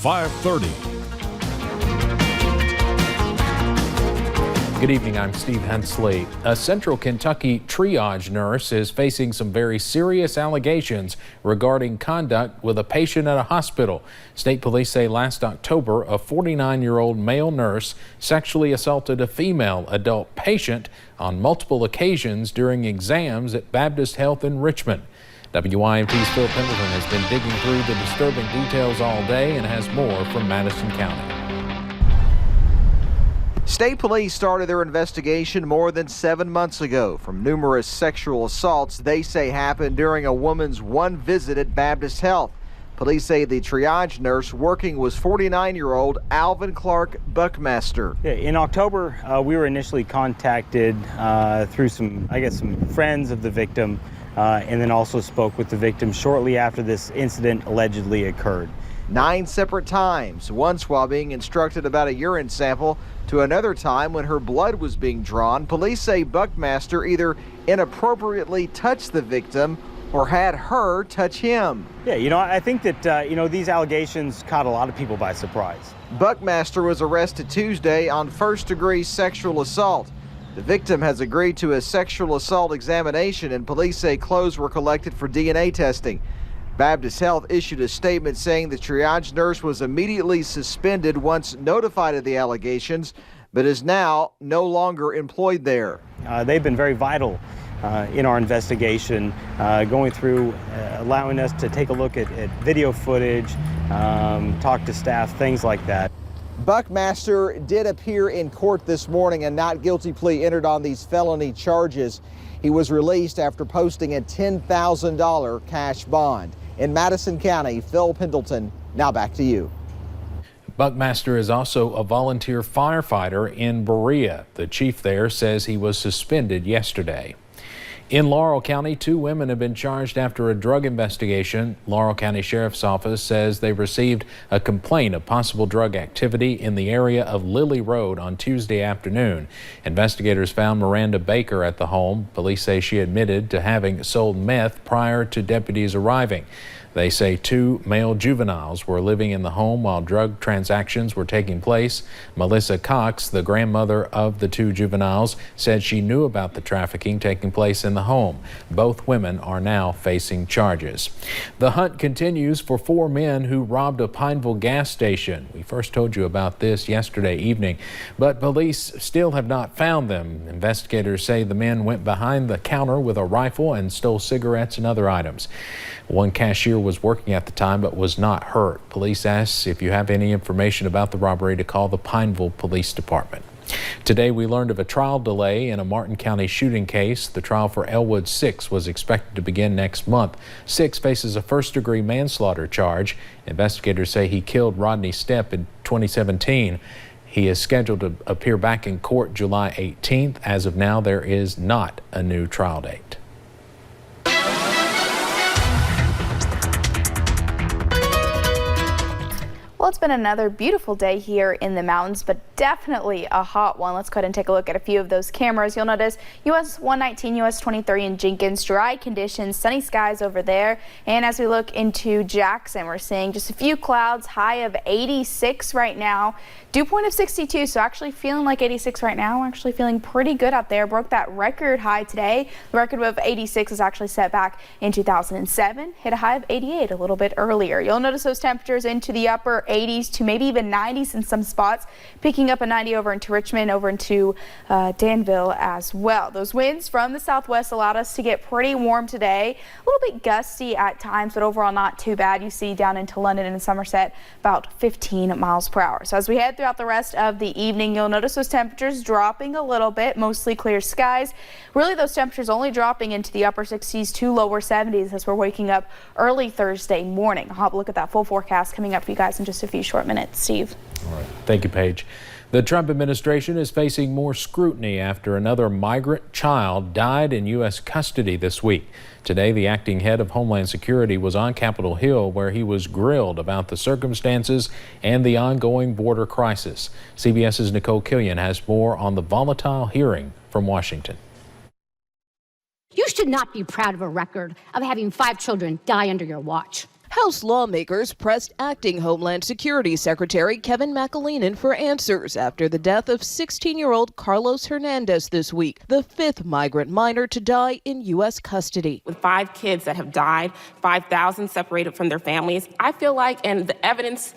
5:30. Good evening, I'm Steve Hensley. A Central Kentucky triage nurse is facing some very serious allegations regarding conduct with a patient at a hospital. State police say last October, a 49-year-old male nurse sexually assaulted a female adult patient on multiple occasions during exams at Baptist Health in Richmond. WYMT's Phil Pendleton has been digging through the disturbing details all day and has more from Madison County. State police started their investigation more than 7 months ago from numerous sexual assaults they say happened during a woman's one visit at Baptist Health. Police say the triage nurse working was 49-year-old Alvin Clark Buckmaster. In October, we were initially contacted through some friends of the victim, and then also spoke with the victim shortly after this incident allegedly occurred. 9 separate times, once while being instructed about a urine sample, to another time when her blood was being drawn. Police say Buckmaster either inappropriately touched the victim or had her touch him. Yeah, I think that, these allegations caught a lot of people by surprise. Buckmaster was arrested Tuesday on first-degree sexual assault. The victim has agreed to a sexual assault examination, and police say clothes were collected for DNA testing. Baptist Health issued a statement saying the triage nurse was immediately suspended once notified of the allegations, but is now no longer employed there. They've been very vital in our investigation, going through, allowing us to take a look at video footage, talk to staff, things like that. Buckmaster did appear in court this morning. A not guilty plea entered on these felony charges. He was released after posting a $10,000 cash bond. In Madison County, Phil Pendleton, now back to you. Buckmaster is also a volunteer firefighter in Berea. The chief there says he was suspended yesterday. In Laurel County, 2 women have been charged after a drug investigation. Laurel County Sheriff's Office says they received a complaint of possible drug activity in the area of Lily Road on Tuesday afternoon. Investigators found Miranda Baker at the home. Police say she admitted to having sold meth prior to deputies arriving. They say 2 male juveniles were living in the home while drug transactions were taking place. Melissa Cox, the grandmother of the 2 juveniles, said she knew about the trafficking taking place in the home. Both women are now facing charges. The hunt continues for 4 men who robbed a Pineville gas station. We first told you about this yesterday evening, but police still have not found them. Investigators say the men went behind the counter with a rifle and stole cigarettes and other items. One cashier was working at the time but was not hurt. Police asks if you have any information about the robbery to call the Pineville Police Department. Today we learned of a trial delay in a Martin County shooting case. The trial for Elwood 6 was expected to begin next month. 6 faces a first-degree manslaughter charge. Investigators say he killed Rodney Stepp in 2017. He is scheduled to appear back in court July 18th. As of now, there is not a new trial date. Well, it's been another beautiful day here in the mountains, but definitely a hot one. Let's go ahead and take a look at a few of those cameras. You'll notice US 119, US 23 in Jenkins, dry conditions, sunny skies over there. And as we look into Jackson, we're seeing just a few clouds, high of 86 right now. Dew point of 62, so actually feeling like 86 right now. We're actually feeling pretty good out there. Broke that record high today. The record of 86 is actually set back in 2007. Hit a high of 88 a little bit earlier. You'll notice those temperatures into the upper 80s to maybe even 90s in some spots. Picking up a 90 over into Richmond, over into Danville as well. Those winds from the southwest allowed us to get pretty warm today. A little bit gusty at times, but overall not too bad. You see down into London and Somerset about 15 miles per hour. So as we head throughout the rest of the evening, you'll notice those temperatures dropping a little bit, mostly clear skies. Really those temperatures only dropping into the upper 60s to lower 70s as we're waking up early Thursday morning. I'll have a look at that full forecast coming up for you guys in just a few short minutes. Steve. All right. Thank you, Paige. The Trump administration is facing more scrutiny after another migrant child died in U.S. custody this week. Today, the acting head of Homeland Security was on Capitol Hill, where he was grilled about the circumstances and the ongoing border crisis. CBS's Nicole Killian has more on the volatile hearing from Washington. You should not be proud of a record of having 5 children die under your watch. House lawmakers pressed acting Homeland Security Secretary Kevin McAleenan for answers after the death of 16-year-old Carlos Hernandez this week, the 5th migrant minor to die in U.S. custody. With 5 kids that have died, 5,000 separated from their families, I feel like, and the evidence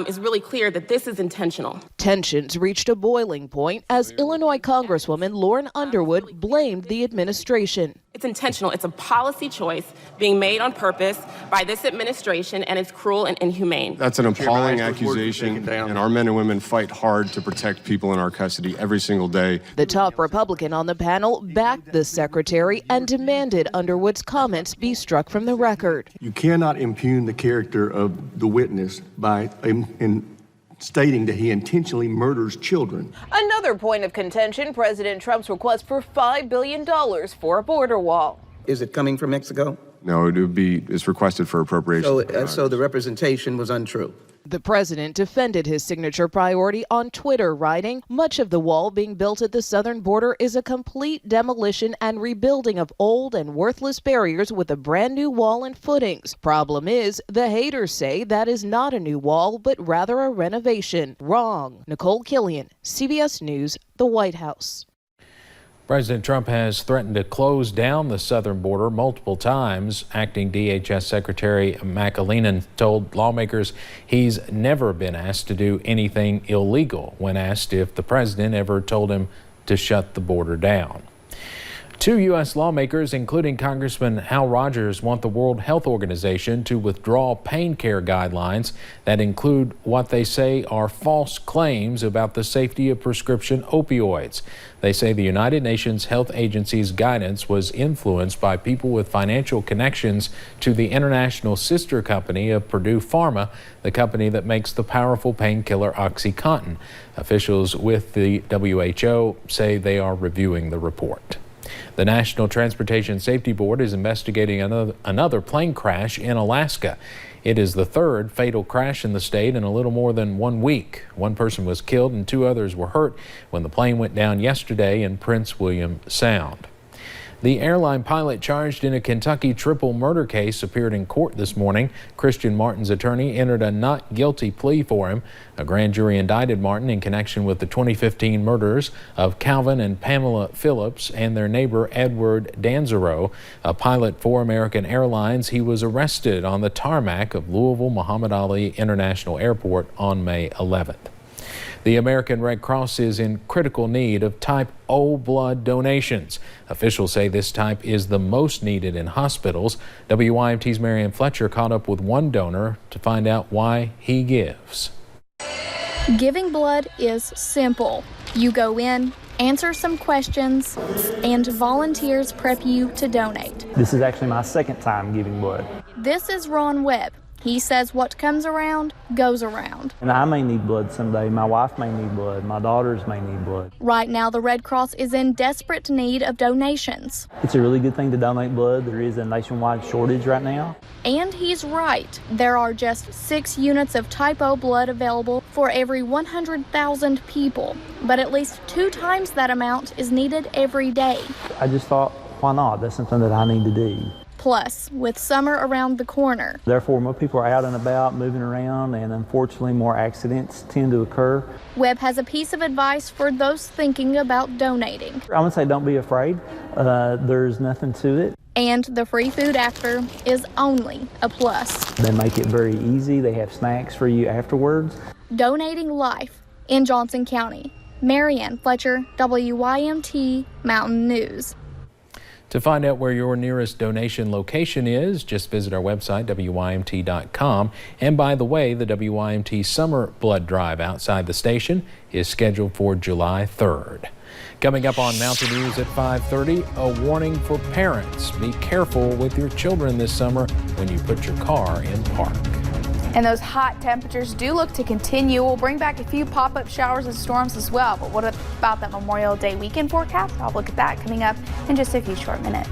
is really clear, that this is intentional. Tensions reached a boiling point as Illinois Congresswoman Lauren Underwood blamed the administration. It's intentional. It's a policy choice being made on purpose by this administration, and it's cruel and inhumane. That's an appalling accusation, and our men and women fight hard to protect people in our custody every single day. The top Republican on the panel backed the secretary and demanded Underwood's comments be struck from the record. You cannot impugn the character of the witness by stating that he intentionally murders children. Another point of contention, President Trump's request for $5 billion for a border wall. Is it coming from Mexico? No, it's requested for appropriation. So the representation was untrue. The president defended his signature priority on Twitter, writing, "Much of the wall being built at the southern border is a complete demolition and rebuilding of old and worthless barriers with a brand new wall and footings. Problem is, the haters say that is not a new wall, but rather a renovation. Wrong." Nicole Killian, CBS News, the White House. President Trump has threatened to close down the southern border multiple times. Acting DHS Secretary McAleenan told lawmakers he's never been asked to do anything illegal when asked if the president ever told him to shut the border down. 2 U.S. lawmakers, including Congressman Hal Rogers, want the World Health Organization to withdraw pain care guidelines that include what they say are false claims about the safety of prescription opioids. They say the United Nations Health Agency's guidance was influenced by people with financial connections to the international sister company of Purdue Pharma, the company that makes the powerful painkiller OxyContin. Officials with the WHO say they are reviewing the report. The National Transportation Safety Board is investigating another plane crash in Alaska. It is the 3rd fatal crash in the state in a little more than 1 week. 1 person was killed and 2 others were hurt when the plane went down yesterday in Prince William Sound. The airline pilot charged in a Kentucky triple murder case appeared in court this morning. Christian Martin's attorney entered a not guilty plea for him. A grand jury indicted Martin in connection with the 2015 murders of Calvin and Pamela Phillips and their neighbor Edward Danzero, a pilot for American Airlines. He was arrested on the tarmac of Louisville Muhammad Ali International Airport on May 11th. The American Red Cross is in critical need of type O blood donations. Officials say this type is the most needed in hospitals. WYMT's Marianne Fletcher caught up with one donor to find out why he gives. Giving blood is simple. You go in, answer some questions, and volunteers prep you to donate. This is actually my 2nd time giving blood. This is Ron Webb. He says what comes around goes around. And I may need blood someday. My wife may need blood. My daughters may need blood. Right now, the Red Cross is in desperate need of donations. It's a really good thing to donate blood. There is a nationwide shortage right now. And he's right. There are just 6 units of type O blood available for every 100,000 people. But at least 2 times that amount is needed every day. I just thought, why not? That's something that I need to do. Plus, with summer around the corner. Therefore, more people are out and about, moving around, and unfortunately, more accidents tend to occur. Webb has a piece of advice for those thinking about donating. I'm going to say don't be afraid. There's nothing to it. And the free food after is only a plus. They make it very easy. They have snacks for you afterwards. Donating life in Johnson County. Marianne Fletcher, WYMT Mountain News. To find out where your nearest donation location is, just visit our website, WYMT.com. And by the way, the WYMT Summer Blood Drive outside the station is scheduled for July 3rd. Coming up on Mountain News at 5:30, a warning for parents. Be careful with your children this summer when you put your car in park. And those hot temperatures do look to continue. We'll bring back a few pop-up showers and storms as well. But what about that Memorial Day weekend forecast? I'll look at that coming up in just a few short minutes.